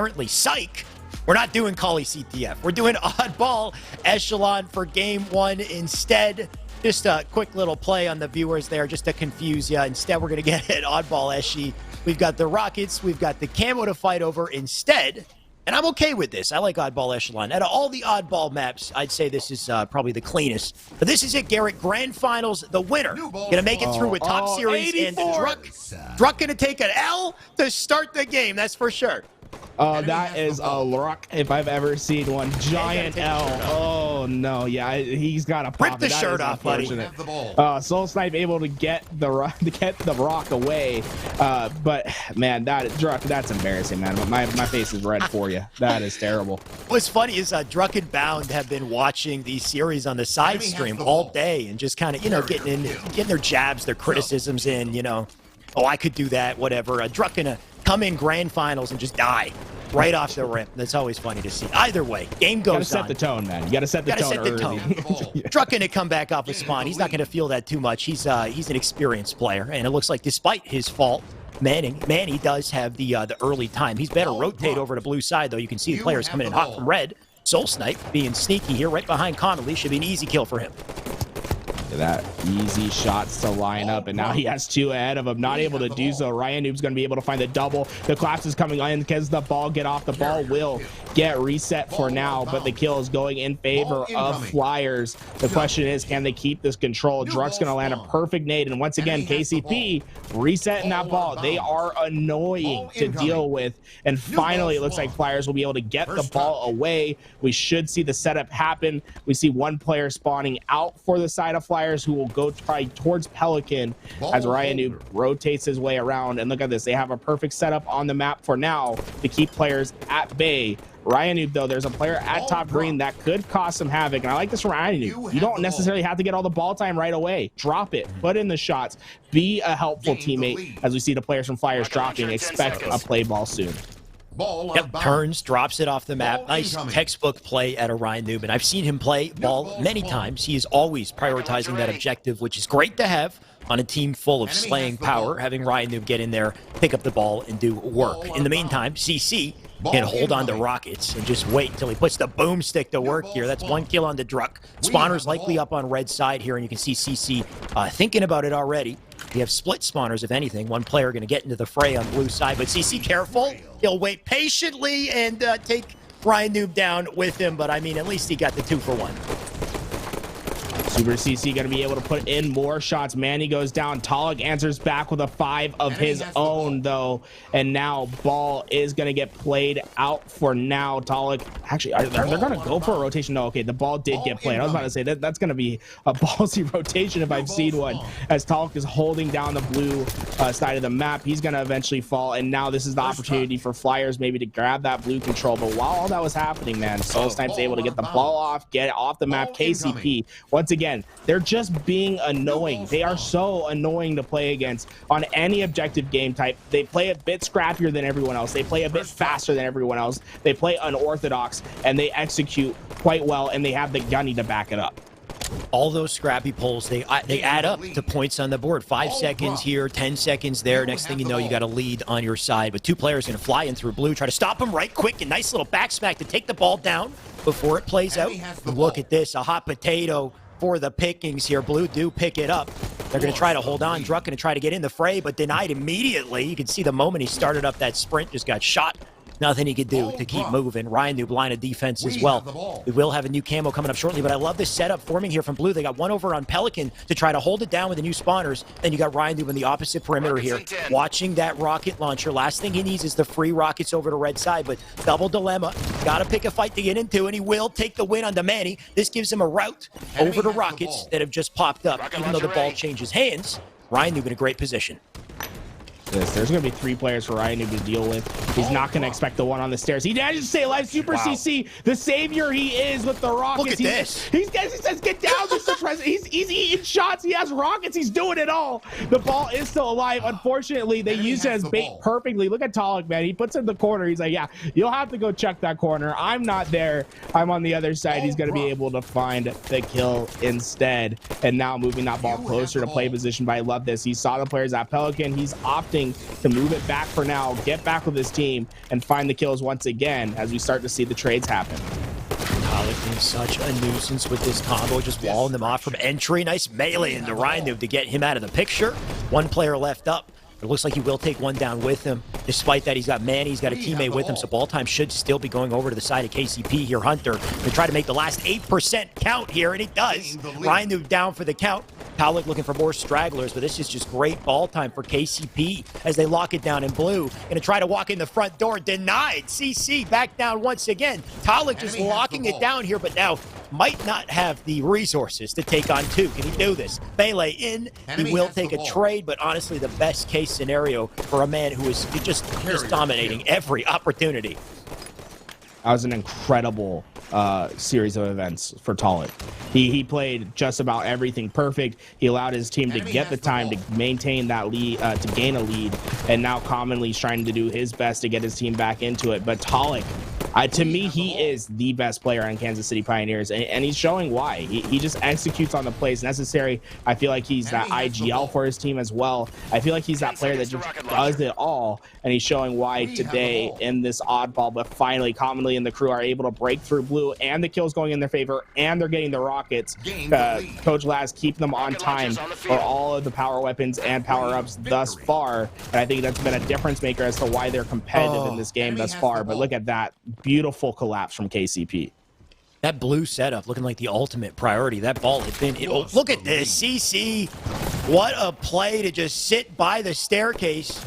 Currently, psych. We're not doing Callie CTF. We're doing oddball echelon for game 1 instead. Just a quick little play on the viewers there just to confuse you. Instead, we're going to get at oddball eshy. We've got the Rockets. We've got the camo to fight over instead. And I'm okay with this. I like oddball echelon. Out of all the oddball maps, I'd say this is probably the cleanest. But this is it, Garrett. Grand Finals, the winner. Going to make it through with top series. 84. And Druck going to take an L to start the game. That's for sure. Oh, that is a luck if I've ever seen one. Giant L. Oh no, yeah, he's got to rip the shirt off, buddy. SoulSnipe able to get the rock away, but man, that's embarrassing, man. My face is red for you. That is terrible. What's funny is Druck and Bound have been watching these series on the side stream all day and just kind of getting their jabs, their criticisms in. Oh, I could do that, whatever. Druck gonna come in grand finals and just die right off the rip. That's always funny to see. Either way, game goes on. You gotta set the tone, man. You gotta set the tone early. Druck gonna come back off the spawn. He's not gonna feel that too much. He's an experienced player, and it looks like despite his fault, Manny does have the early time. He's better rotate over to blue side, though. You can see the players coming in hot from red. SoulSnipe being sneaky here right behind Connolly. Should be an easy kill for him. That easy shots to line up, and now he has 2 ahead of him, not able to do so. Ryan Noob's going to be able to find the double. The collapse is coming in because the ball get off. The ball will get reset for now, but the kill is going in favor of Flyers. The question is, can they keep this control? Druck's going to land a perfect nade, and once again, KCP resetting that ball. They are annoying to deal with, and finally it looks like Flyers will be able to get the ball away. We should see the setup happen. We see one player spawning out for the side of Flyers, who will go try towards Pelican as Ryan Noob rotates his way around. And look at this, they have a perfect setup on the map for now to keep players at bay. Ryan Noob, though, there's a player at top green that could cause some havoc, and I like this from Ryan Noob. You don't necessarily have to get all the ball time right away. Drop it, put in the shots, be a helpful teammate. As we see the players from Flyers dropping, expect a play ball soon. Turns, drops it off the map. Nice textbook play at a Ryan Noob, and I've seen him play ball many times. He is always prioritizing that objective, which is great to have on a team full of slaying power. Having Ryan Noob get in there, pick up the ball, and do work. In the meantime, CC can hold on to Rockets and just wait till he puts the boomstick to work here. That's 1 kill on the Druck. Spawner's likely up on red side here, and you can see CC thinking about it already. We have split spawners, if anything. One player going to get into the fray on blue side, but CC careful. He'll wait patiently and take Ryan Noob down with him, but I mean, at least he got the 2 for 1. Super CC going to be able to put in more shots. Manny goes down. Talak answers back with a 5 of his own, though. And now ball is going to get played out for now. Talak, actually, they're going to go for a rotation. No, okay, the ball did get played. I was about to say that's going to be a ballsy rotation if I've seen one. As Talak is holding down the blue side of the map, he's going to eventually fall. And now this is the opportunity for Flyers maybe to grab that blue control. But while all that was happening, man, SoulSnipe's able to get the ball off, get it off the map. KCP, once again, they're just being annoying. They are so annoying to play against on any objective game type. They play a bit scrappier than everyone else. They play a bit faster than everyone else. They play unorthodox, and they execute quite well, and they have the gunny to back it up. All those scrappy pulls, they add up to points on the board. 5 seconds here, 10 seconds there. Next thing you know, you got a lead on your side. But 2 players going to fly in through blue, try to stop him right quick. A nice little back smack to take the ball down before it plays out. Look at this, a hot potato for the pickings here. Blue do pick it up. They're going to try to hold on. Druck going to try to get in the fray, but denied immediately. You can see the moment he started up that sprint, just got shot. Nothing he could do to keep moving. Ryan Noob line of defense as well. We will have a new camo coming up shortly, but I love this setup forming here from blue. They got one over on Pelican to try to hold it down with the new spawners. Then you got Ryan Noob in the opposite perimeter here, watching that rocket launcher. Last thing he needs is the free rockets over to red side, but double dilemma. Got to pick a fight to get into, and he will take the win on the Manny. This gives him a route over to rockets that have just popped up. Even though the ball changes hands, Ryan Noob in a great position. There's going to be 3 players for Ryan Noob to deal with. He's not going to expect the one on the stairs. He managed to stay alive. Super CC, the savior he is with the rockets. Look at this. He says, get down, Mr. President. He's eating shots. He has rockets. He's doing it all. The ball is still alive. Unfortunately, they use it as bait perfectly. Look at Talak, man. He puts it in the corner. He's like, yeah, you'll have to go check that corner. I'm not there. I'm on the other side. He's going to be able to find the kill instead. And now moving that ball closer to play position. But I love this. He saw the players at Pelican. He's opting attempting to move it back for now, get back with his team, and find the kills once again as we start to see the trades happen. Talak being such a nuisance with this combo, just walling them off from entry. Nice melee into Rhino to get him out of the picture. One player left up. It looks like he will take one down with him. Despite that, he's got Manny, he's got a teammate with him, so ball time should still be going over to the side of KCP here. Hunter to try to make the last 8% count here, and he does. Rhino down for the count. Talak looking for more stragglers, but this is just great ball time for KCP as they lock it down in blue. Gonna try to walk in the front door, denied. CC back down once again. Talak just locking it down here, but now might not have the resources to take on two. Can he do this? Melee in. He will take a trade, but honestly, the best case scenario for a man who is just dominating every opportunity. That was an incredible series of events for Talak. He played just about everything perfect. He allowed his team to get the time to maintain that lead, to gain a lead, and now commonly he's trying to do his best to get his team back into it. But Talak, to me, he is the best player on Kansas City Pioneers, and he's showing why. He just executes on the plays necessary. I feel like he's that IGL for his team as well. I feel like he's that player that just does it all, and he's showing why today in this oddball, but finally, commonly in the crew are able to break through blue, and the kills going in their favor, and they're getting the rockets. Coach Laz keep them on time for all of the power weapons and power-ups thus far, and I think that's been a difference maker as to why they're competitive in this game thus far. But look at that. Beautiful collapse from KCP. That blue setup looking like the ultimate priority. That ball had been... Oh, look at this. CC. What a play to just sit by the staircase.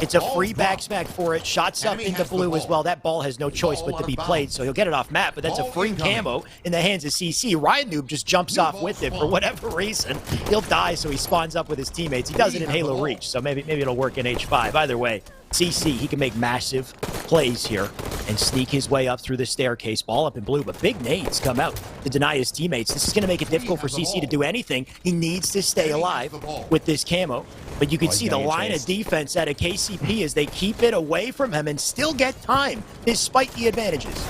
It's a free back smack for it. Shots up into blue as well. That ball has no choice but to be played, so he'll get it off map, but that's a free camo in the hands of CC. Ryan Noob just jumps off with it for whatever reason. He'll die, so he spawns up with his teammates. He does it in Halo Reach, so maybe it'll work in H5. Either way, CC, he can make massive plays here and sneak his way up through the staircase. Ball up in blue, but big nades come out to deny his teammates. This is going to make it difficult for CC to do anything. He needs to stay alive with this camo. But you can see the line of defense out of KCP as they keep it away from him and still get time despite the advantages.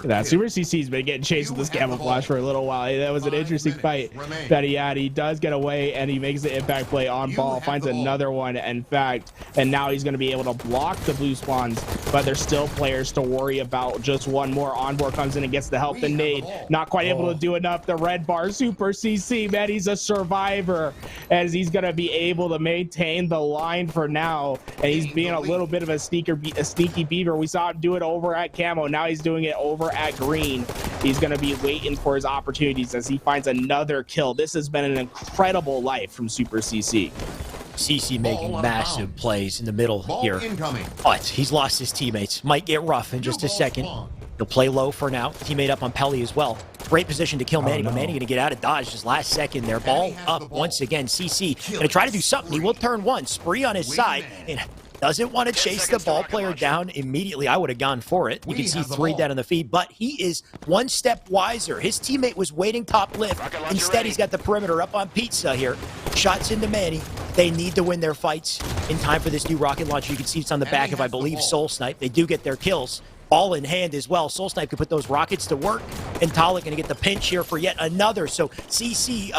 That Super CC's been getting chased with this camouflage for a little while. That was an interesting fight that he had. He does get away, and he makes the impact play on ball, finds another one, in fact, and now he's going to be able to block the blue spawns, but there's still players to worry about. Just one more. Envore comes in and gets the help. The nade, not quite able to do enough. The red bar, Super CC, man, he's a survivor, as he's going to be able to maintain the line for now, and he's being a little bit of a sneaky beaver. We saw him do it over at camo. Now he's doing it over at green. He's going to be waiting for his opportunities as he finds another kill. This has been an incredible life from Super CC. CC making massive plays in the middle here, but he's lost his teammates. Might get rough in just a second. He'll play low for now. Teammate up on Pelly as well. Great position to kill Manny, but Manny going to get out of dodge just last second there. Ball up once again. CC going to try to do something. He will turn one. Spree on his side. And doesn't want to chase the ball player down immediately. I would have gone for it. You can see 3 dead on the feed, but he is one step wiser. His teammate was waiting top lift. Instead, he's got the perimeter up on Pizza here. Shots into Manny. They need to win their fights in time for this new rocket launcher. You can see it's on the back of, I believe, SoulSnipe. They do get their kills. All in hand as well. SoulSnipe can put those rockets to work, and Talak going to get the pinch here for yet another. So KCP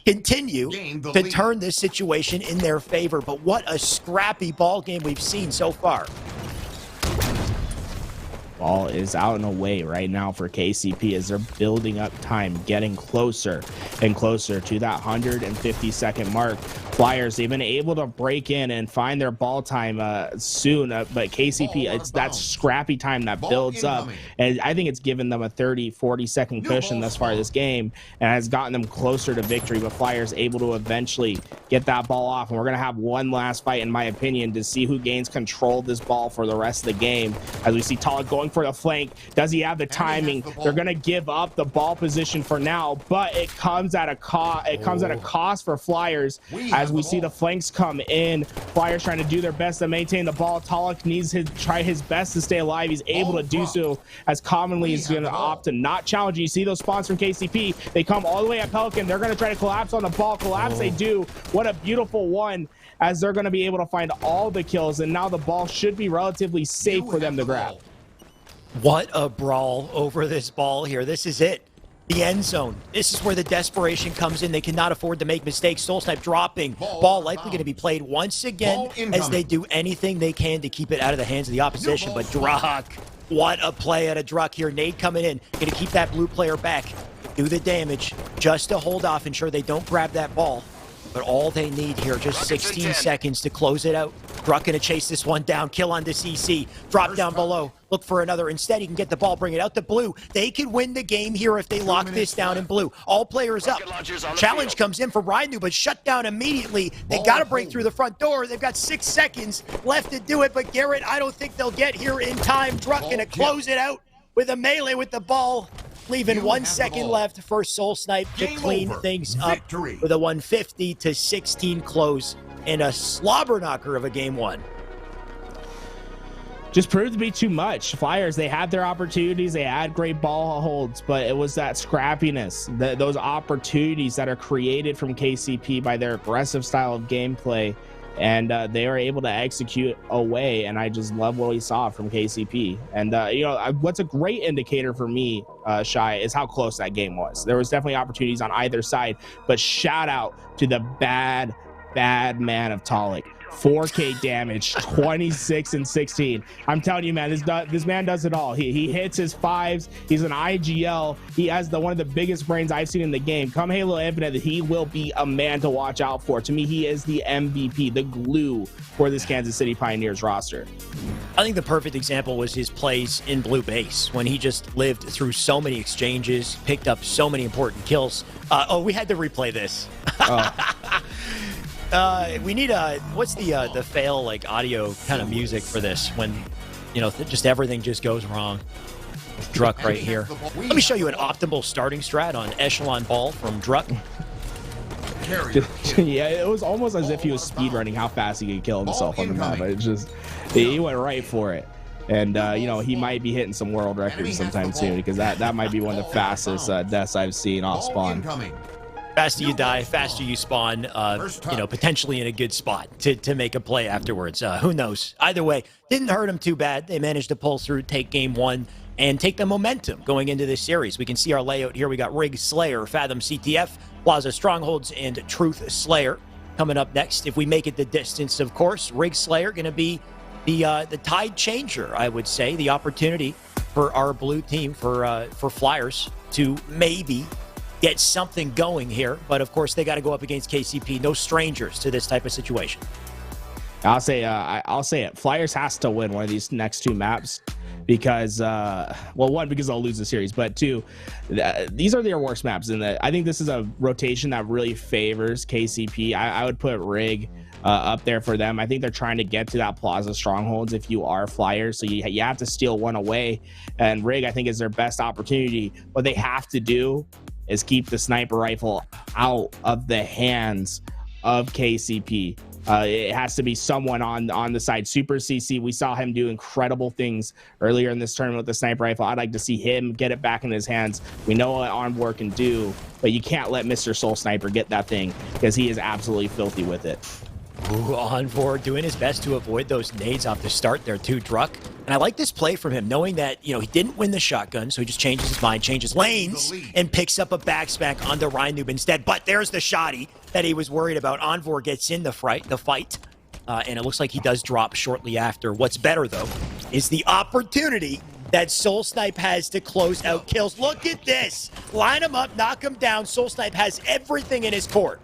continue to turn this situation in their favor. But what a scrappy ball game we've seen so far. Ball is out and away right now for KCP as they're building up time, getting closer and closer to that 150-second mark. Flyers, they've been able to break in and find their ball time soon, but KCP, it's that scrappy time that builds up, and I think it's given them a 30-40-second cushion thus far this game, and has gotten them closer to victory. But Flyers able to eventually get that ball off, and we're going to have one last fight, in my opinion, to see who gains control of this ball for the rest of the game. As we see Talak going for the flank, does he have the timing? They're going to give up the ball position for now, but it comes at a cost. It comes at a cost for Flyers. As we see the flanks come in, Flyers trying to do their best to maintain the ball. Talak needs to try his best to stay alive. He's able to do so, as commonly he's going to opt to not challenge. You see those spawns from KCP. They come all the way at Pelican. They're going to try to collapse on the ball. Collapse they do. What a beautiful one, as they're going to be able to find all the kills, and now the ball should be relatively safe for them to grab. What a brawl over this ball here. This is it. the end zone. This is where the desperation comes in. They cannot afford to make mistakes. SoulSnipe dropping. Ball likely going to be played once again as they do anything they can to keep it out of the hands of the opposition. But Druck, what a play out of Druck here. Nade coming in, going to keep that blue player back, do the damage just to hold off, ensure they don't grab that ball. But all they need here, just 16 seconds to close it out. Druck going to chase this one down, kill on the CC, drop down below, look for another. Instead, he can get the ball, bring it out to blue. They could win the game here if they lock this down in blue. All players up. Challenge comes in for Ryu, but shut down immediately. They got to break through the front door. They've got 6 seconds left to do it, but Garrett, I don't think they'll get here in time. Druck going to close it out with a melee with the ball, leaving 1 second left for SoulSnipe to clean things up with a 150-16 close and a slobber knocker of a game 1. Just proved to be too much. Flyers, they had their opportunities, they had great ball holds, but it was that scrappiness, those opportunities that are created from KCP by their aggressive style of gameplay, and they were able to execute away. And I just love what we saw from KCP. And you know, what's a great indicator for me, Shy, is how close that game was. There was definitely opportunities on either side, but shout out to the bad man of Talak. 4K damage, 26 and 16. I'm telling you, man, this man does it all. He hits his fives. He's an IGL. He has one of the biggest brains I've seen in the game. Come Halo Infinite, he will be a man to watch out for. To me, he is the MVP, the glue for this Kansas City Pioneers roster. I think the perfect example was his plays in blue base when he just lived through so many exchanges, picked up so many important kills. We had to replay this. We need what's the fail like audio kind of music for this when, you know, just everything just goes wrong. Druck right here. Let me show you an optimal starting strat on Echelon Ball from Druck. Yeah, it was almost as if he was speedrunning how fast he could kill himself on the map. It just, he went right for it. And, you know, he might be hitting some world records sometime soon, because that might be one of the fastest deaths I've seen off spawn. Faster you die, faster you spawn, you know, potentially in a good spot to make a play afterwards. Who knows? Either way, didn't hurt him too bad. They managed to pull through, take game 1, and take the momentum going into this series. We can see our layout here. We got Rig Slayer, Fathom CTF, Plaza Strongholds, and Truth Slayer coming up next. If we make it the distance, of course, Rig Slayer going to be the tide changer, I would say. The opportunity for our blue team, for Flyers, to maybe get something going here, but of course they got to go up against KCP. No strangers to this type of situation. I'll say it. Flyers has to win one of these next 2 maps because, well, 1, because they'll lose the series, but 2, these are their worst maps. And I think this is a rotation that really favors KCP. I would put Rig up there for them. I think they're trying to get to that Plaza Strongholds if you are Flyers, so you have to steal one away. And Rig, I think, is their best opportunity. What they have to do is keep the sniper rifle out of the hands of KCP. It has to be someone on the side. Super CC, we saw him do incredible things earlier in this tournament with the sniper rifle. I'd like to see him get it back in his hands. We know what Envore can do, but you can't let Mr. SoulSniper get that thing, because he is absolutely filthy with it. Ooh, Envore doing his best to avoid those nades off the start there too, Druck. And I like this play from him, knowing that, you know, he didn't win the shotgun, so he just changes his mind, changes lanes, and picks up a backsmack on the Rhino instead. But there's the shotty that he was worried about. Envore gets in the fight, and it looks like he does drop shortly after. What's better, though, is the opportunity that SoulSnipe has to close out kills. Look at this. Line him up, knock him down. SoulSnipe has everything in his court.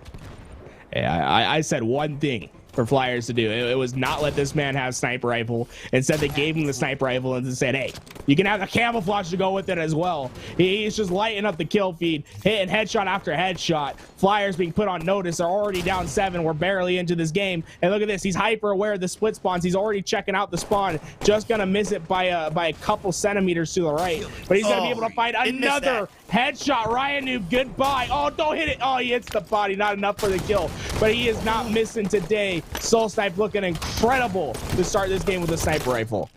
Hey, I said one thing for Flyers to do. It was not let this man have sniper rifle. Instead, they gave him the sniper rifle and said, hey, you can have the camouflage to go with it as well. He's just lighting up the kill feed, hitting headshot after headshot. Flyers being put on notice. They're already down 7. We're barely into this game. And look at this. He's hyper aware of the split spawns. He's already checking out the spawn. Just going to miss it by a couple centimeters to the right. But he's going to be able to find another headshot. Ryan Noob, goodbye. Oh, don't hit it. Oh, he hits the body. Not enough for the kill. But he is not missing today. SoulSnipe looking incredible to start this game with a sniper rifle.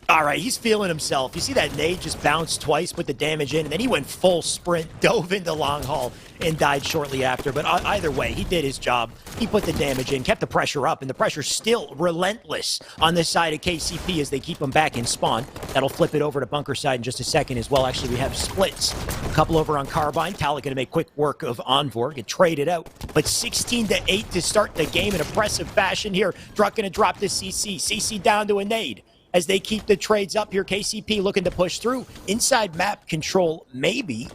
All right, he's feeling himself. You see that nade just bounced twice, put the damage in, and then he went full sprint, dove into long haul, and died shortly after. But either way, he did his job. He put the damage in, kept the pressure up, and the pressure's still relentless on this side of KCP as they keep him back in spawn. That'll flip it over to bunker side in just a second as well. Actually, we have splits. A couple over on Carbine. Talak going to make quick work of Envore, get traded out. But 16-8 to start the game in impressive fashion here. Druck going to drop this CC. CC down to a nade. As they keep the trades up here, KCP looking to push through. Inside map control, maybe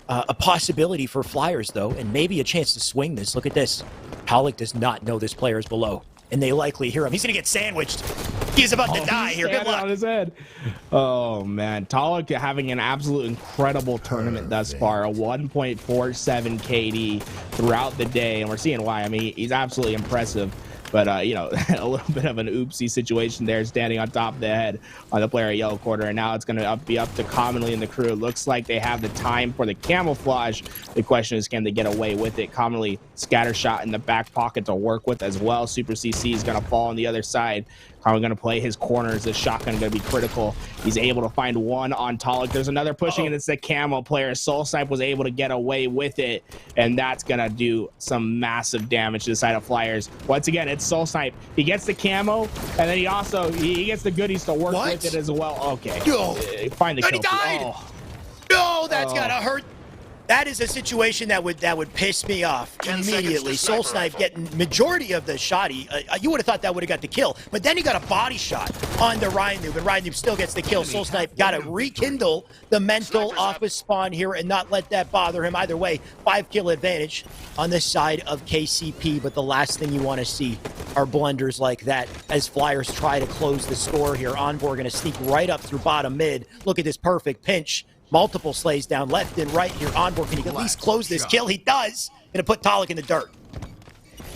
a possibility for Flyers, though, and maybe a chance to swing this. Look at this. Talak does not know this player is below, and they likely hear him. He's going to get sandwiched. He's about to die here. Good luck. On his head. Oh, man. Talak having an absolute incredible tournament thus far. A 1.47 KD throughout the day, and we're seeing why. I mean, he's absolutely impressive. But, you know, a little bit of an oopsie situation there, standing on top of the head on the player at yellow quarter. And now it's going to be up to Commonly and the crew. It looks like they have the time for the camouflage. The question is, can they get away with it? Commonly scatter shot in the back pocket to work with as well. Super CC is going to fall on the other side. Commonly going to play his corners. The shotgun going to be critical. He's able to find one on Talak. There's another pushing, and it's the camo player. SoulSnipe was able to get away with it, and that's going to do some massive damage to the side of Flyers. Once again, it's SoulSnipe. He gets the camo, and then he also he gets the goodies to work with it as well. Okay. Find the kill. He died. No, that's gotta hurt. That is a situation that would piss me off immediately. SoulSnipe getting majority of the shot. You would have thought that would have got the kill, but then he got a body shot on the Ryan Noob, and Ryan Noob still gets the kill. SoulSnipe got to rekindle the mental off his spawn here and not let that bother him. Either way, 5-kill advantage on this side of KCP, but the last thing you want to see are blunders like that as Flyers try to close the score here. Envore going to sneak right up through bottom mid. Look at this perfect pinch. Multiple slays down left and right here. Envore, can he at least close this kill? He does. Gonna put Talak in the dirt.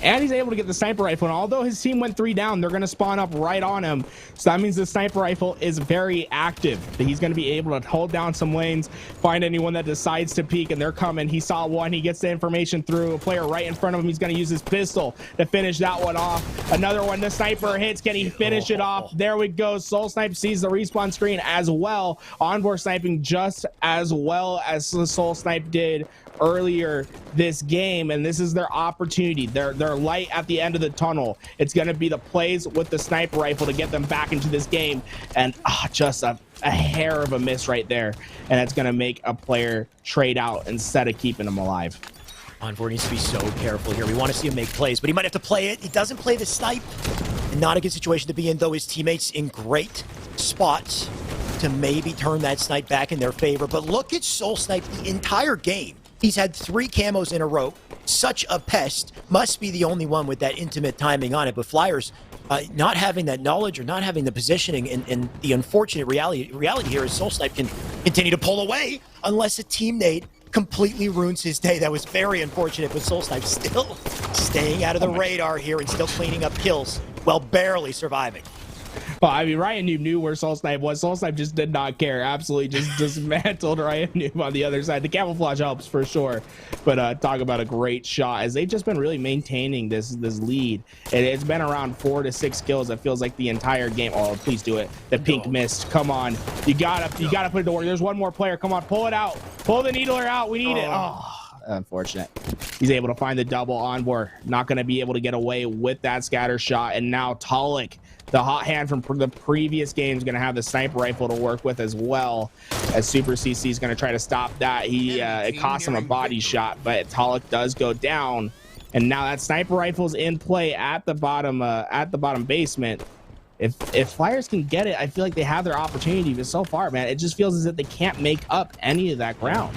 And he's able to get the sniper rifle. And although his team went 3 down, they're going to spawn up right on him. So that means the sniper rifle is very active. He's going to be able to hold down some lanes, find anyone that decides to peek, and they're coming. He saw one. He gets the information through a player right in front of him. He's going to use his pistol to finish that one off. Another one. The sniper hits. Can he finish it off? There we go. SoulSnipe sees the respawn screen as well. Envore sniping just as well as the SoulSnipe did earlier this game, and this is their opportunity. They're light at the end of the tunnel. It's going to be the plays with the sniper rifle to get them back into this game, and just a hair of a miss right there, and it's going to make a player trade out instead of keeping them alive. Envore needs to be so careful here. We want to see him make plays, but he might have to play it. He doesn't play the snipe, and not a good situation to be in, though his teammates in great spots to maybe turn that snipe back in their favor. But look at SoulSnipe the entire game. He's had 3 camos in a row. Such a pest. Must be the only one with that intimate timing on it. But Flyers not having that knowledge or not having the positioning, and the unfortunate reality here is SoulSnipe can continue to pull away unless a teammate completely ruins his day. That was very unfortunate, but SoulSnipe still staying out of the radar here and still cleaning up kills while barely surviving. Well, I mean, Ryan Noob knew where SoulSnipe was. SoulSnipe just did not care. Absolutely just dismantled Ryan Noob on the other side. The camouflage helps for sure. But talk about a great shot, as they've just been really maintaining this lead. And it's been around 4 to 6 kills. It feels like the entire game. Oh, please do it. The pink mist. Come on. You gotta put it to work. There's one more player. Come on, pull it out. Pull the needler out. We need it. Oh, unfortunate. He's able to find the double. Envore not going to be able to get away with that scatter shot. And now Talak, the hot hand from the previous game, is going to have the sniper rifle to work with as well, as Super CC is going to try to stop that. It costs him a body shot, but Talak does go down, and now that sniper rifle's in play at the bottom basement. If Flyers can get it, I feel like they have their opportunity, but so far, man, it just feels as if they can't make up any of that ground.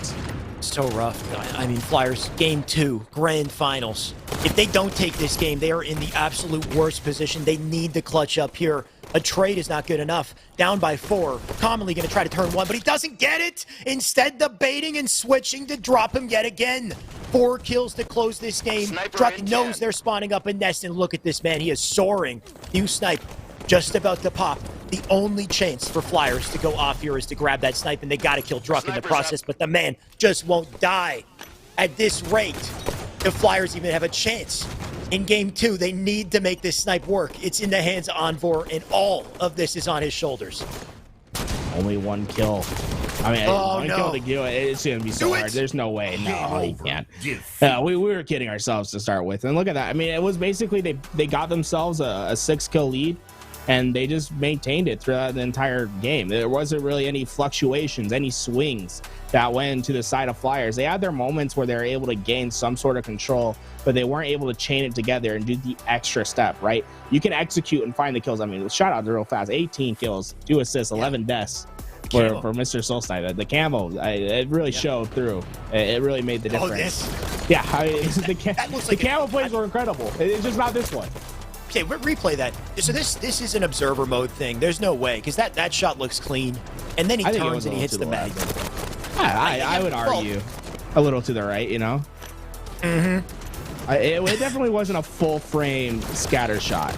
So rough. I mean, Flyers, game 2, grand finals. If they don't take this game, they are in the absolute worst position. They need to clutch up here. A trade is not good enough. Down by 4. Commonly going to try to turn 1, but he doesn't get it. Instead, debating and switching to drop him yet again. 4 kills to close this game. Druck knows they're spawning up a nest, and look at this man. He is soaring. You Snipe just about to pop. The only chance for Flyers to go off here is to grab that snipe, and they got to kill Druck in the process, but the man just won't die. At this rate, the Flyers even have a chance. In game 2, they need to make this snipe work. It's in the hands of Envore, and all of this is on his shoulders. Only one kill. I mean, one no. kill to do it. It's gonna be so hard. There's no way. No, he can't. We were kidding ourselves to start with, and look at that. I mean, it was basically they got themselves a 6-kill lead, and they just maintained it throughout the entire game. There wasn't really any fluctuations, any swings that went to the side of Flyers. They had their moments where they were able to gain some sort of control, but they weren't able to chain it together and do the extra step, right? You can execute and find the kills. I mean, shout out to real fast. 18 kills, 2 assists, 11 deaths for Mr. SoulSnipe. The camo, it really showed through. It really made the difference. Yeah, I mean, the camo plays were incredible. It's just not this one. Okay, replay that. So this is an observer mode thing. There's no way, because that shot looks clean, and then he turns and he hits the mag. I would argue a little to the right, you know. It definitely wasn't a full frame scatter shot.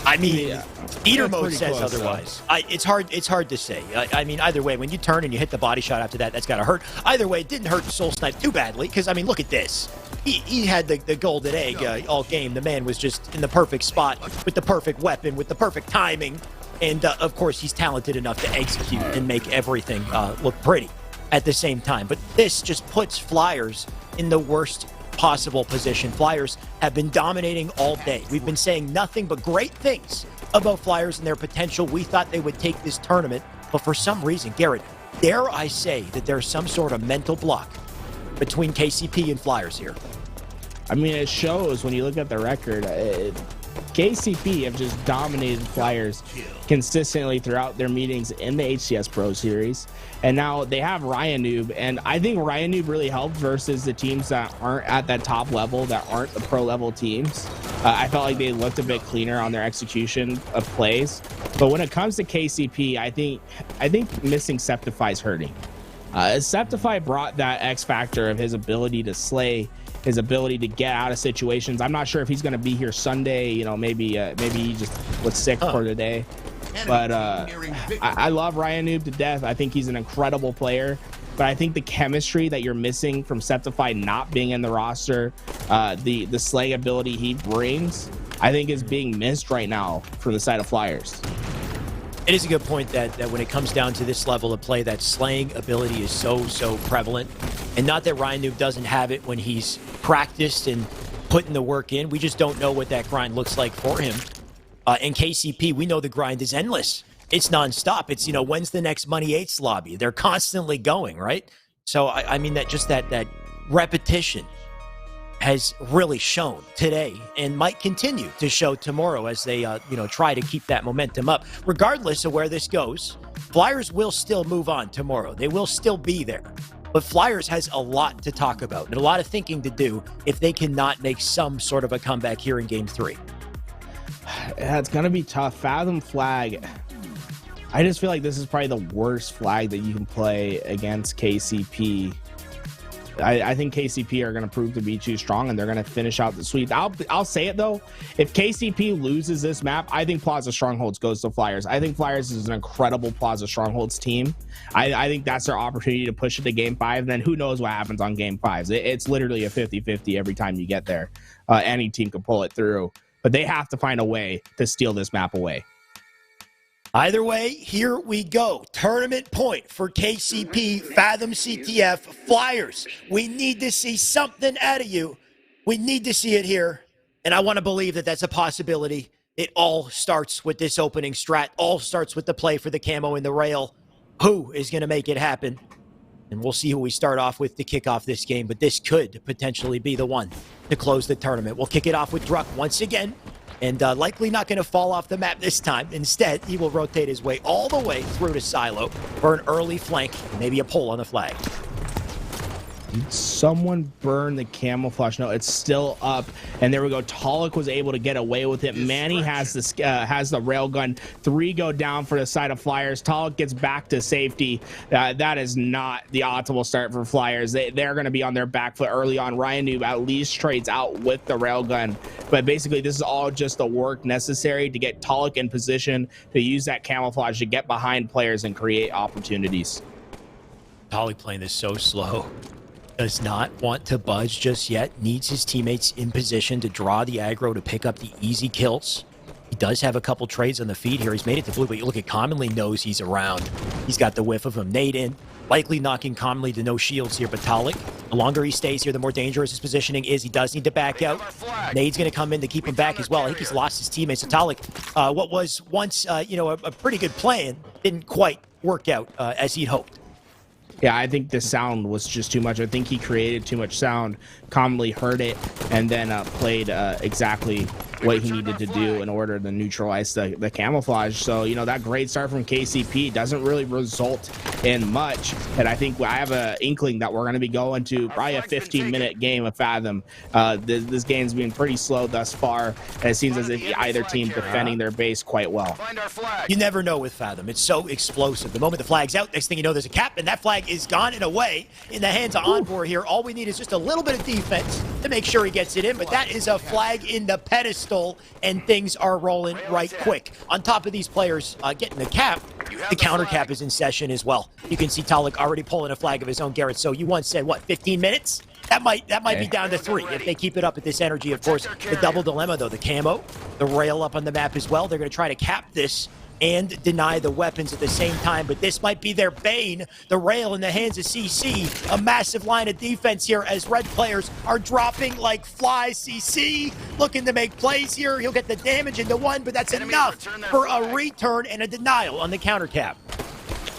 I mean, eater mode says otherwise. It's hard to say. I mean, either way, when you turn and you hit the body shot after that, that's got to hurt. Either way, it didn't hurt SoulSnipe too badly, because, I mean, look at this. He had the golden egg all game. The man was just in the perfect spot with the perfect weapon, with the perfect timing. And, of course, he's talented enough to execute and make everything look pretty at the same time. But this just puts Flyers in the worst possible position. Flyers have been dominating all day. We've been saying nothing but great things about Flyers and their potential. We thought they would take this tournament, but for some reason, Garrett, dare I say that there's some sort of mental block between KCP and Flyers here? I mean, it shows when you look at the record. KCP have just dominated Flyers consistently throughout their meetings in the HCS Pro Series, and now they have Ryan Noob, and I think Ryan Noob really helped versus the teams that aren't at that top level, that aren't the pro level teams. I felt like they looked a bit cleaner on their execution of plays, but when it comes to KCP, I think missing Septify is hurting. Septify brought that X factor of his ability to slay, his ability to get out of situations. I'm not sure if he's going to be here Sunday. You know, maybe he just was sick for the day. But I love Ryan Noob to death. I think he's an incredible player. But I think the chemistry that you're missing from Septify not being in the roster, the slay ability he brings, I think is being missed right now from the side of Flyers. It is a good point that when it comes down to this level of play, that slaying ability is so prevalent. And not that Ryan Noob doesn't have it when he's practiced and putting the work in. We just don't know what that grind looks like for him. And KCP, we know the grind is endless. It's nonstop. It's, you know, when's the next Money 8s lobby? They're constantly going, right? So, I mean, that repetition has really shown today and might continue to show tomorrow as they, try to keep that momentum up. Regardless of where this goes, Flyers will still move on tomorrow. They will still be there. But Flyers has a lot to talk about and a lot of thinking to do if they cannot make some sort of a comeback here in Game 3. Yeah, it's going to be tough. Fathom flag. I just feel like this is probably the worst flag that you can play against KCP. I think KCP are going to prove to be too strong, and they're going to finish out the sweep. I'll say it, though. If KCP loses this map, I think Plaza Strongholds goes to Flyers. I think Flyers is an incredible Plaza Strongholds team. I think that's their opportunity to push it to Game 5. Then who knows what happens on Game 5s. It's literally a 50-50 every time you get there. Any team can pull it through. But they have to find a way to steal this map away. Either way, here we go. Tournament point for KCP, Fathom CTF, Flyers. We need to see something out of you. We need to see it here. And I want to believe that that's a possibility. It all starts with this opening strat. All starts with the play for the camo and the rail. Who is going to make it happen? And we'll see who we start off with to kick off this game. But this could potentially be the one to close the tournament. We'll kick it off with Druck once again. And likely not going to fall off the map this time. Instead, he will rotate his way all the way through to Silo for an early flank, maybe a pull on the flag. Did someone burn the camouflage? No, it's still up. And there we go. Talak was able to get away with it. Manny has the railgun. 3 go down for the side of Flyers. Talak gets back to safety. That is not the optimal start for Flyers. They're going to be on their back foot early on. Ryan Noob at least trades out with the railgun. But basically, this is all just the work necessary to get Talak in position to use that camouflage to get behind players and create opportunities. Talak playing this so slow. Does not want to budge just yet. Needs his teammates in position to draw the aggro to pick up the easy kills. He does have a couple trades on the feed here. He's made it to blue, but you look at Commonly knows he's around. He's got the whiff of him. Nade in, likely knocking Commonly to no shields here, but Talak, the longer he stays here, the more dangerous his positioning is. He does need to back out. Nade's going to come in to keep him back as well. I think he's lost his teammates. So Talak, what was once, you know, a pretty good plan, didn't quite work out as he'd hoped. Yeah, I think the sound was just too much. I think he created too much sound, commonly heard it, and then played exactly what he needed to do in order to neutralize the camouflage. So, you know, that great start from KCP doesn't really result in much. And I think I have an inkling that we're going to be going to probably a 15-minute game of Fathom. This game's been pretty slow thus far, and it seems as if either team defending their base quite well. You never know with Fathom. It's so explosive. The moment the flag's out, next thing you know, there's a cap, and that flag is gone and away in the hands of Envore here. All we need is just a little bit of defense to make sure he gets it in, but that is a flag in the pedestal, and things are rolling right quick. On top of these players getting the cap, the counter cap is in session as well. You can see Talak already pulling a flag of his own, Garrett. So you once said, what, 15 minutes? That might be down to 3 if they keep it up at this energy. Of course, the double dilemma, though, the camo, the rail up on the map as well. They're going to try to cap this and deny the weapons at the same time, but this might be their bane. The rail in the hands of CC, a massive line of defense here as red players are dropping like flies. CC looking to make plays here. He'll get the damage into 1, but that's enough for a return and a denial on the counter cap.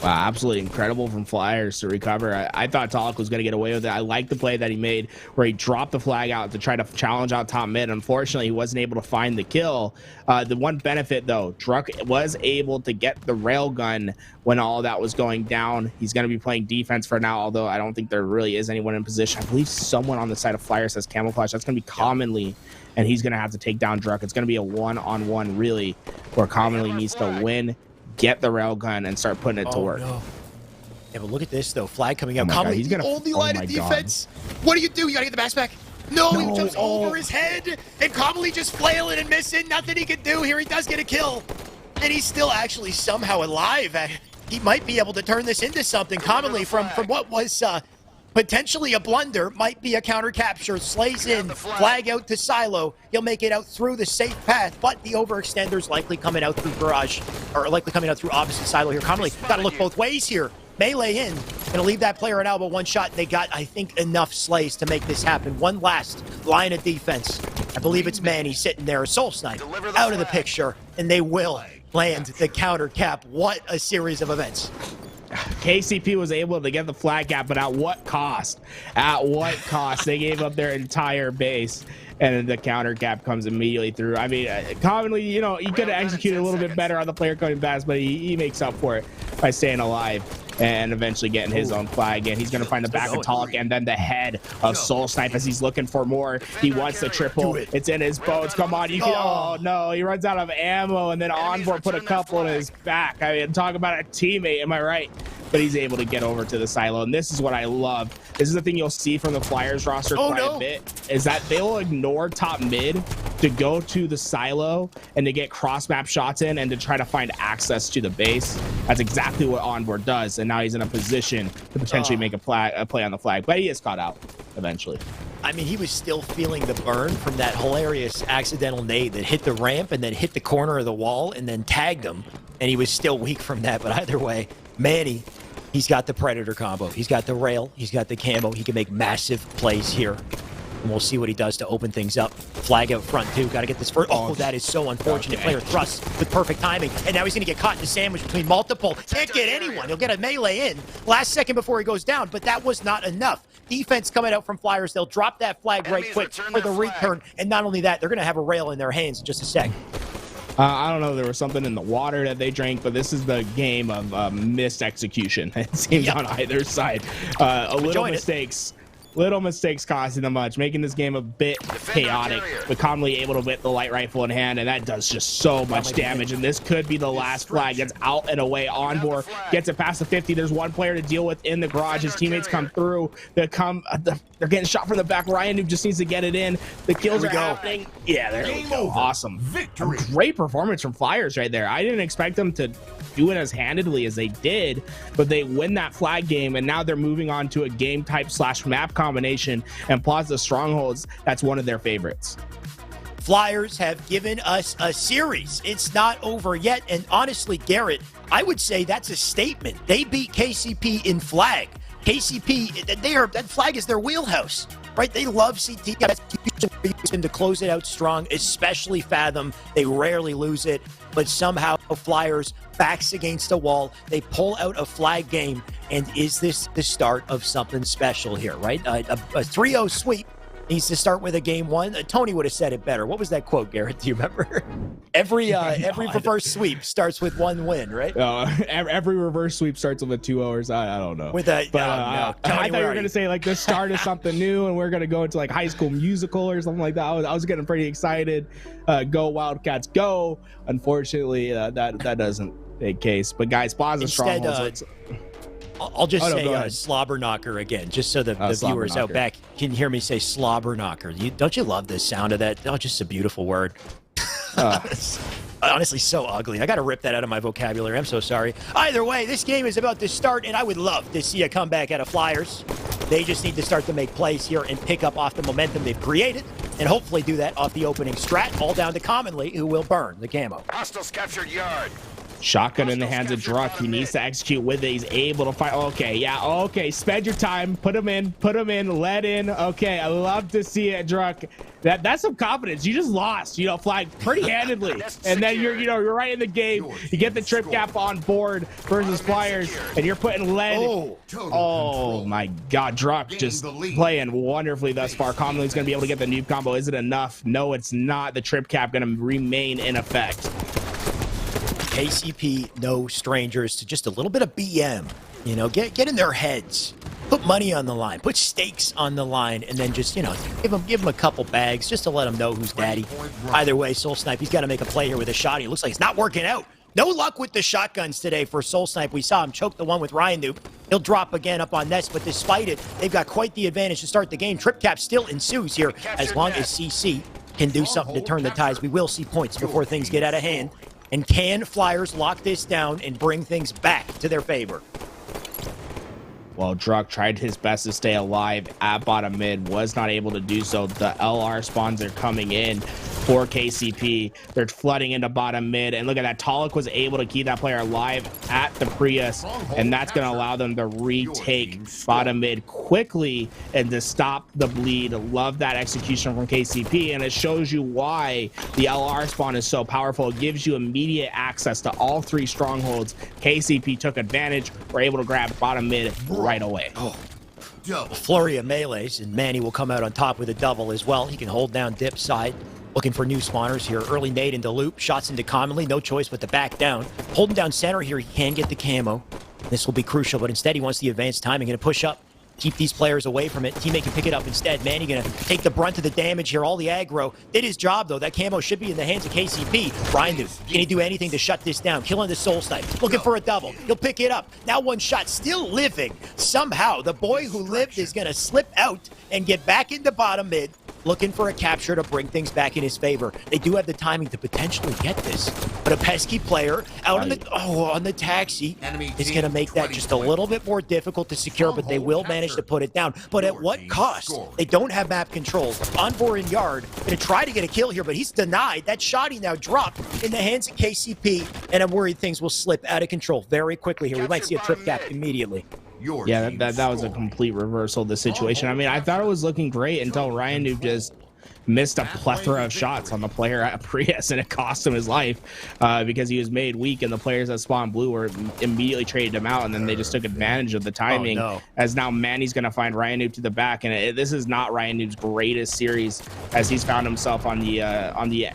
Wow, absolutely incredible from Flyers to recover. I thought Talak was going to get away with it. I like the play that he made where he dropped the flag out to try to challenge out top mid. Unfortunately, he wasn't able to find the kill. The one benefit, though, Druck was able to get the railgun when all that was going down. He's going to be playing defense for now, although I don't think there really is anyone in position. I believe someone on the side of Flyers has camouflage. That's going to be Commonly, and he's going to have to take down Druck. It's going to be a one-on-one, really, where Commonly needs to win, get the railgun, and start putting it to work. No. Yeah, but look at this, though. Flag coming out. God, he's gonna only line of defense. What do? You got to get the backs back. No, he jumps over his head, and Commonly just flailing and missing. Nothing he can do here. He does get a kill, and he's still actually somehow alive. He might be able to turn this into something. Commonly from what was potentially a blunder, might be a counter capture. Slays in, flag out to Silo. He'll make it out through the safe path, but the overextender's likely coming out through garage, or likely coming out through opposite Silo here. Commonly got to look both ways here. Melee in, gonna leave that player an elbow, 1 shot. They got, I think, enough slays to make this happen. One last line of defense. I believe it's Manny sitting there. SoulSnipe out of the picture, and they will land the counter cap. What a series of events. KCP was able to get the flag cap, but at what cost? At what cost? They gave up their entire base, and then the counter cap comes immediately through. I mean, commonly, you know, he could have executed a little bit better on the player coming past, but he makes up for it by staying alive and eventually getting his own flag. And he's going to find the back of Talak and then the head of SoulSnipe as he's looking for more. He wants the triple. It's in his bones. Come on, you can. Oh no, he runs out of ammo, and then Envore put a couple in his back. I mean, talk about a teammate, am I right? But he's able to get over to the silo, and this is what I love. This is the thing you'll see from the Flyers roster quite a bit, is that they'll ignore top mid to go to the silo and to get cross map shots in and to try to find access to the base. That's exactly what Envore does, and now he's in a position to potentially make a play on the flag, but he is caught out eventually. I mean, he was still feeling the burn from that hilarious accidental nade that hit the ramp and then hit the corner of the wall and then tagged him, and he was still weak from that. But either way, Manny, he's got the Predator combo. He's got the rail. He's got the camo. He can make massive plays here. And we'll see what he does to open things up. Flag out front, too. Got to get this first. Oh, that is so unfortunate. Player thrusts with perfect timing. And now he's going to get caught in the sandwich between multiple. Can't get anyone. He'll get a melee in last second before he goes down, but that was not enough. Defense coming out from Flyers. They'll drop that flag right quick for the return. And not only that, they're going to have a rail in their hands in just a sec. I don't know, there was something in the water that they drank, but this is the game of missed execution, it seems, on either side. Little mistakes costing them much, making this game a bit chaotic, but calmly able to whip the light rifle in hand, and that does just so much damage. And this could be the last flag. Gets out and away. Envore gets it past the 50. There's one player to deal with in the garage. His teammates come through. They're getting shot from the back. Ryan Noob just needs to get it in. The kills are happening. Yeah, there we go. Awesome. Great performance from Flyers right there. I didn't expect them to do it as handedly as they did, but they win that flag game, and now they're moving on to a game type / map combination, and Plaza Strongholds, that's one of their favorites. Flyers have given us a series. It's not over yet. And honestly, Garrett, I would say that's a statement. They beat KCP in flag. KCP, that flag is their wheelhouse, right? They love CTF to close it out strong, especially Fathom. They rarely lose it, but somehow Flyers backs against a wall. They pull out a flag game. And is this the start of something special here, right? A 3-0 sweep needs to start with a game one. Tony would have said it better. What was that quote, Garrett? Do you remember? Every reverse sweep starts with one win, right? Every reverse sweep starts with a 2-0. I don't know. With a, but no. Tony, I thought you were gonna say like the start of something new, and we're gonna go into like High School Musical or something like that. I was getting pretty excited. Go Wildcats, go! Unfortunately, that doesn't take case. But guys, Plaza Strongholds. I'll just say slobber knocker again, just so the viewers out back can hear me say slobber knocker. Don't you love the sound of that? Oh, just a beautiful word. Honestly, so ugly. I got to rip that out of my vocabulary. I'm so sorry. Either way, this game is about to start, and I would love to see a comeback out of Flyers. They just need to start to make plays here and pick up off the momentum they've created, and hopefully do that off the opening strat, all down to Commonly, who will burn the camo. Hostiles captured yard. Shotgun in the hands of Druck. He needs to execute with it. He's able to fight. Okay, yeah, okay. Spend your time. Put him in. Let in. Okay, I love to see it, Druck. That's some confidence. You just lost, flag pretty handedly. And then you're right in the game. You get the trip cap on board versus Flyers, and you're putting lead. Oh my God, Druck just playing wonderfully thus far. Commonly's going to be able to get the noob combo. Is it enough? No, it's not. The trip cap going to remain in effect. KCP, no strangers to just a little bit of BM. Get in their heads. Put money on the line. Put stakes on the line, and then just give them a couple bags just to let them know who's daddy. Either way, SoulSnipe, he's got to make a play here with a shot. He looks like it's not working out. No luck with the shotguns today for SoulSnipe. We saw him choke the one with Ryan Noob. He'll drop again up on Nest, but despite it, they've got quite the advantage to start the game. Trip cap still ensues here. As long as CC can do something to turn the tides, we will see points before things get out of hand. And can Flyers lock this down and bring things back to their favor? Well, Druck tried his best to stay alive at bottom mid, was not able to do so. The LR spawns are coming in for KCP. They're flooding into bottom mid, and look at that. Talak was able to keep that player alive at the Prius, and that's going to allow them to retake bottom mid quickly and to stop the bleed. Love that execution from KCP, and it shows you why the LR spawn is so powerful. It gives you immediate access to all three strongholds. KCP took advantage. We're able to grab bottom mid right away. Flurry of melees, and Manny will come out on top with a double as well. He can hold down dip side. Looking for new spawners here. Early nade into loop. Shots into Commonly. No choice but to back down. Holding down center here. He can get the camo. This will be crucial, but instead he wants the advanced timing. Going to push up. Keep these players away from it. Teammate can pick it up instead. Manny going to take the brunt of the damage here. All the aggro. Did his job, though. That camo should be in the hands of KCP. Ryan, can he do anything to shut this down? Killing the SoulSnipe. Looking for a double. He'll pick it up. Now one shot. Still living. Somehow, the boy who lived is going to slip out and get back into bottom mid. Looking for a capture to bring things back in his favor. They do have the timing to potentially get this, but a pesky player out on the taxi is going to make that just a little bit more difficult to secure, but they will manage to put it down. But at what cost? They don't have map control. Envore in yard, going to try to get a kill here, but he's denied. That shot he now dropped in the hands of KCP, and I'm worried things will slip out of control very quickly here. We might see a trip cap immediately. Yeah, that was a complete reversal of the situation. I mean, I thought it was looking great until Ryan Noob just missed a plethora of shots on the player at Prius, and it cost him his life because he was made weak, and the players that spawned blue were immediately traded him out, and then they just took advantage of the timing. As now Manny's going to find Ryan Noob to the back, and this is not Ryan Noob's greatest series, as he's found himself on the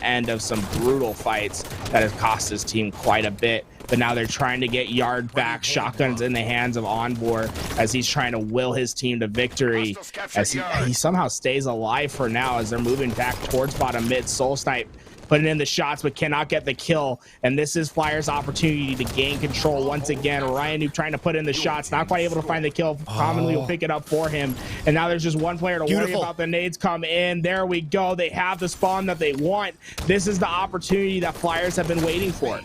end of some brutal fights that has cost his team quite a bit. But now they're trying to get yard back. Shotguns in the hands of Envore as he's trying to will his team to victory. As he somehow stays alive for now as they're moving back towards bottom mid. SoulSnipe putting in the shots but cannot get the kill. And this is Flyers' opportunity to gain control once again. Ryan Noob trying to put in the shots, not quite able to find the kill. Commonly will pick it up for him. And now there's just one player to worry about. The nades come in. There we go. They have the spawn that they want. This is the opportunity that Flyers have been waiting for.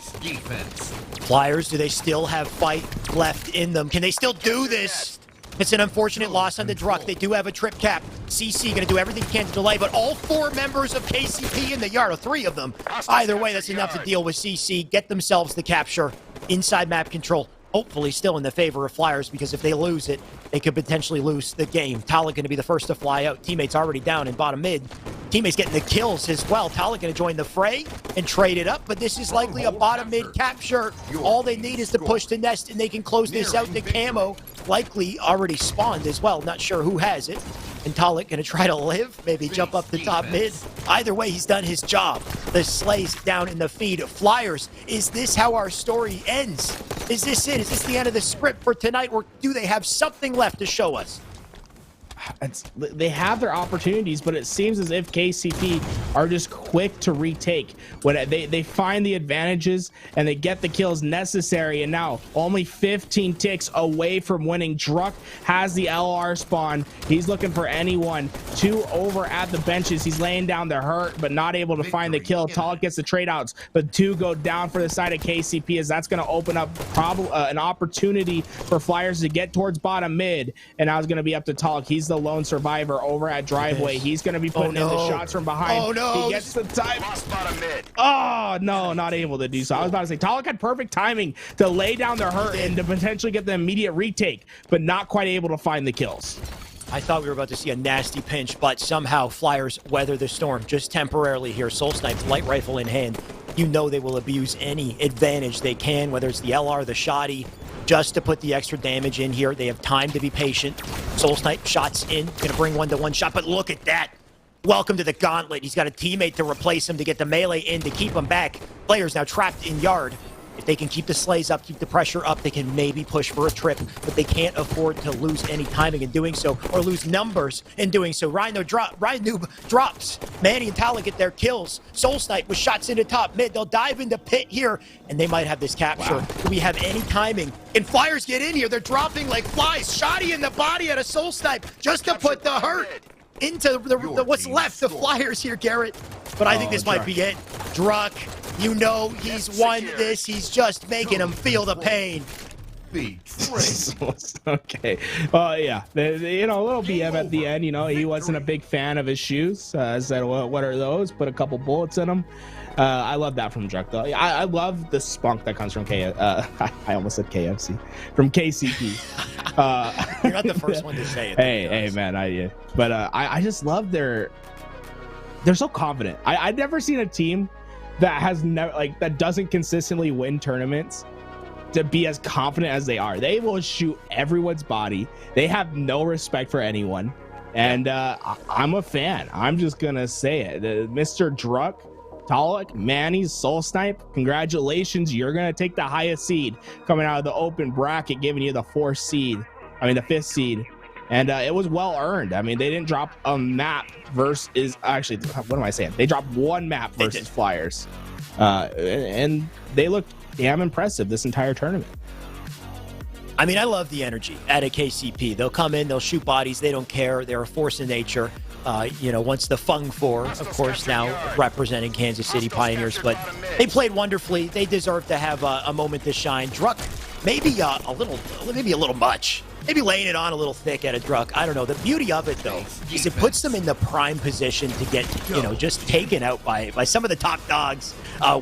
Flyers, do they still have fight left in them? Can they still do this? It's an unfortunate loss on the Druck. They do have a trip cap. CC going to do everything he can to delay, but all 4 members of KCP in the yard, or 3 of them. Either way, that's enough to deal with CC, get themselves the capture, inside map control. Hopefully still in the favor of Flyers, because if they lose it, they could potentially lose the game. Talak going to be the first to fly out. Teammates already down in bottom mid. Teammates getting the kills as well. Talak going to join the fray and trade it up, but this is likely a bottom mid capture. All they need is to push the nest, and they can close this out. The camo likely already spawned as well. Not sure who has it. And Talak going to try to live, maybe jump up the top mid. Either way, he's done his job. The Slays down in the feed. Flyers, is this how our story ends? Is this it? Is this the end of the script for tonight, or do they have something left to show us? They have their opportunities, but it seems as if KCP are just quick to retake when they find the advantages and they get the kills necessary. And now only 15 ticks away from winning. Druck has the LR spawn. He's looking for anyone. 2 over at the benches. He's laying down the hurt, but not able to find the kill. Talak gets the trade outs, but 2 go down for the side of KCP, as that's going to open up an opportunity for Flyers to get towards bottom mid. And now it's going to be up to Talak. He's the lone survivor over at driveway. He's going to be putting in the shots from behind. Oh no, he gets the time. Oh no, not able to do so. I was about to say Talak had perfect timing to lay down the hurt and to potentially get the immediate retake, but not quite able to find the kills. I thought we were about to see a nasty pinch, but somehow Flyers weather the storm just temporarily here. SoulSnipe, light rifle in hand. You know they will abuse any advantage they can, whether it's the LR, the shoddy, just to put the extra damage in here. They have time to be patient. SoulSnipe shots in, gonna bring 1-to-1 shot, but look at that. Welcome to the gauntlet. He's got a teammate to replace him to get the melee in to keep him back. Players now trapped in yard. If they can keep the Slays up, keep the pressure up, they can maybe push for a trip, but they can't afford to lose any timing in doing so, or lose numbers in doing so. Ryan Noob drops. Manny and Talak get their kills. SoulSnipe with shots into top mid. They'll dive into pit here, and they might have this capture. Wow. Do we have any timing? And Flyers get in here. They're dropping like flies. Shoddy in the body at a SoulSnipe just to put the hurt into the what's left. The Flyers here, Garrett. But I think this might be it. Druck, you know he's won this. He's just making him feel the pain. Okay. Yeah. You know, a little BM at the end. You know, he wasn't a big fan of his shoes. I said, well, what are those? Put a couple bullets in them. I love that from Druck, though. I love the spunk that comes from I almost said KFC. From KCP. You're not the first one to say it. Hey, man. I just love they're so confident. I've never seen a team that has never that doesn't consistently win tournaments to be as confident as they are. They will shoot everyone's body. They have no respect for anyone. And I'm a fan. I'm just gonna say it. Mr. Druck, Talak, Manny, SoulSnipe, congratulations. You're gonna take the highest seed coming out of the open bracket, giving you the 5th seed. And it was well earned. I mean, they didn't drop a map versus actually, what am I saying? They dropped 1 map versus Flyers. And they looked damn impressive this entire tournament. I mean, I love the energy at a KCP. They'll come in, they'll shoot bodies. They don't care. They're a force of nature. You know, once the Fung 4, of course, now representing Kansas City Pioneers, but they played wonderfully. They deserve to have a moment to shine. Druck, maybe a little much. Maybe laying it on a little thick at a Druck. I don't know. The beauty of it, though, is it puts them in the prime position to get, you know, just taken out by some of the top dogs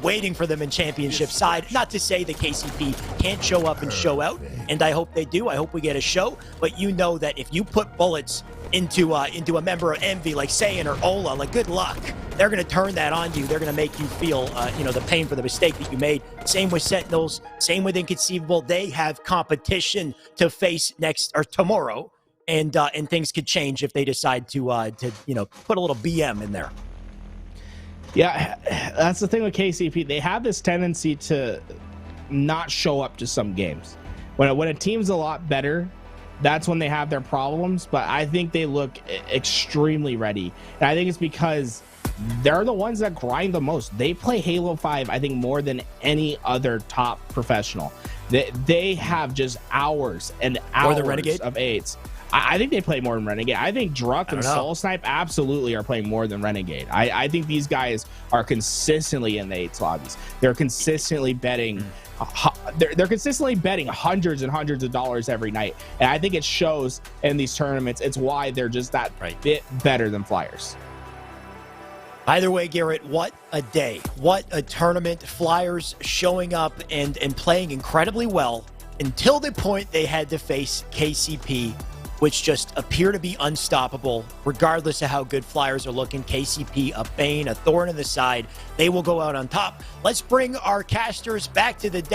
waiting for them in championship side. Not to say the KCP can't show up and show out, and I hope they do. I hope we get a show. But you know that if you put bullets into a member of Envy like Saiyan or Ola, like, good luck. They're going to turn that on you. They're going to make you feel, you know, the pain for the mistake that you made. Same with Sentinels. Same with Inconceivable. They have competition to face next or tomorrow, and things could change if they decide to you know, put a little BM in there. Yeah, that's the thing with KCP. They have this tendency to not show up to some games. When a team's a lot better, that's when they have their problems. But I think they look extremely ready, and I think it's because they're the ones that grind the most. They play Halo 5, I think, more than any other top professional. They have just hours and hours of 8s. I think they play more than Renegade. I think Druck and know. SoulSnipe absolutely are playing more than Renegade. I think these guys are consistently in the 8s lobbies. They're consistently betting. They're consistently betting hundreds and hundreds of dollars every night, and I think it shows in these tournaments. It's why they're just that bit better than Flyers. Either way, Garrett, what a day. What a tournament. Flyers showing up and playing incredibly well until the point they had to face KCP, which just appear to be unstoppable. Regardless of how good Flyers are looking, KCP, a bane, a thorn in the side. They will go out on top. Let's bring our casters back to the deck.